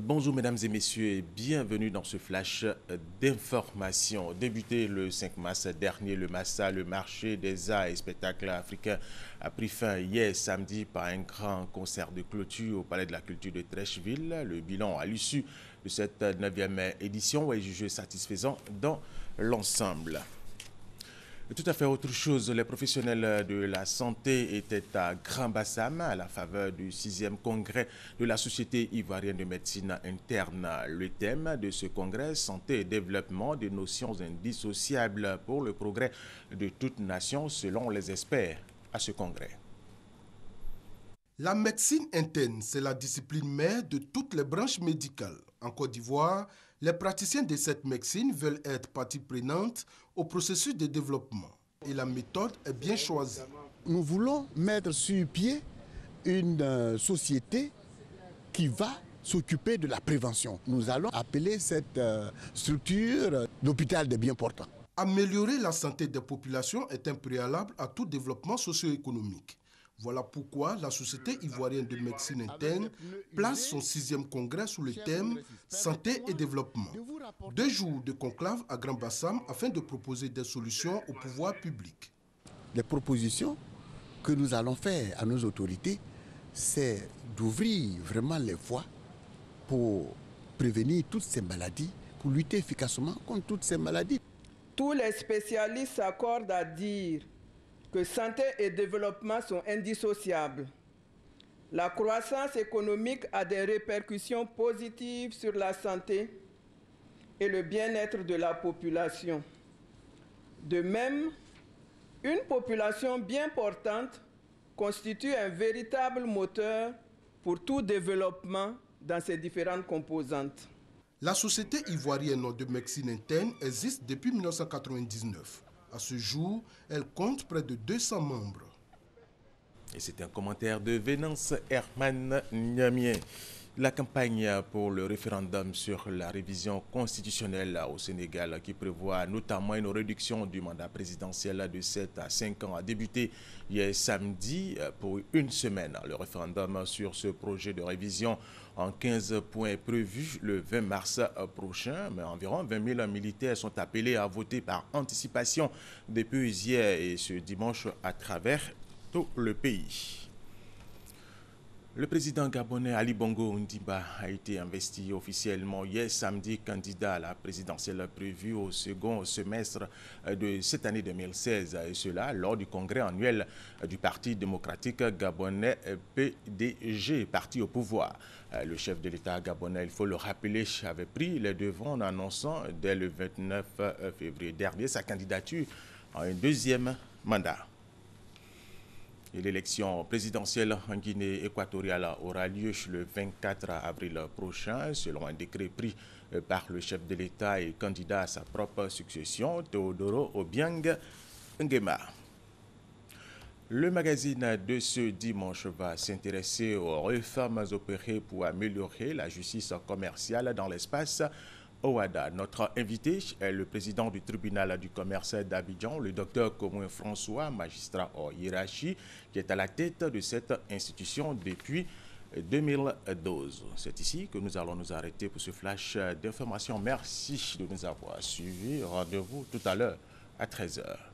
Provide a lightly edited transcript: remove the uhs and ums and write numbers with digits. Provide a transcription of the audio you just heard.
Bonjour mesdames et messieurs et bienvenue dans ce flash d'information. Débuté le 5 mars dernier, le MASA, le marché des arts et spectacles africains, a pris fin hier samedi par un grand concert de clôture au Palais de la Culture de Treichville. Le bilan à l'issue de cette 9e édition est jugé satisfaisant dans l'ensemble. Tout à fait autre chose, les professionnels de la santé étaient à Grand-Bassam à la faveur du 6e congrès de la Société ivoirienne de médecine interne. Le thème de ce congrès, santé et développement, des notions indissociables pour le progrès de toute nation selon les experts à ce congrès. La médecine interne, c'est la discipline mère de toutes les branches médicales. En Côte d'Ivoire, les praticiens de cette médecine veulent être partie prenante au processus de développement. Et la méthode est bien choisie. Nous voulons mettre sur pied une société qui va s'occuper de la prévention. Nous allons appeler cette structure l'hôpital des bien portants. Améliorer la santé des populations est un préalable à tout développement socio-économique. Voilà pourquoi la Société ivoirienne de médecine interne place son 6e congrès sous le thème « Santé et développement ». 2 jours de conclave à Grand-Bassam afin de proposer des solutions au pouvoir public. Les propositions que nous allons faire à nos autorités, c'est d'ouvrir vraiment les voies pour prévenir toutes ces maladies, pour lutter efficacement contre toutes ces maladies. Tous les spécialistes s'accordent à dire que santé et développement sont indissociables. La croissance économique a des répercussions positives sur la santé et le bien-être de la population. De même, une population bien portante constitue un véritable moteur pour tout développement dans ses différentes composantes. La Société ivoirienne de médecine interne existe depuis 1999. À ce jour, elle compte près de 200 membres. Et c'est un commentaire de Vénance Herman Niamien. La campagne pour le référendum sur la révision constitutionnelle au Sénégal, qui prévoit notamment une réduction du mandat présidentiel de 7 à 5 ans, a débuté hier samedi pour une semaine. Le référendum sur ce projet de révision en 15 points est prévu le 20 mars prochain, mais environ 20 000 militaires sont appelés à voter par anticipation depuis hier et ce dimanche à travers tout le pays. Le président gabonais Ali Bongo Ondimba a été investi officiellement hier samedi candidat à la présidentielle prévue au second semestre de cette année 2016, et cela lors du congrès annuel du Parti démocratique gabonais PDG, parti au pouvoir. Le chef de l'État gabonais, il faut le rappeler, avait pris les devants en annonçant dès le 29 février dernier sa candidature à un 2e mandat. Et l'élection présidentielle en Guinée équatoriale aura lieu le 24 avril prochain, selon un décret pris par le chef de l'État et candidat à sa propre succession, Teodoro Obiang Nguema. Le magazine de ce dimanche va s'intéresser aux réformes opérées pour améliorer la justice commerciale dans l'espace Ouada. Notre invité est le président du tribunal du commerce d'Abidjan, le docteur Komouin François, magistrat hors hiérarchie, qui est à la tête de cette institution depuis 2012. C'est ici que nous allons nous arrêter pour ce flash d'information. Merci de nous avoir suivis. Rendez-vous tout à l'heure à 13 h.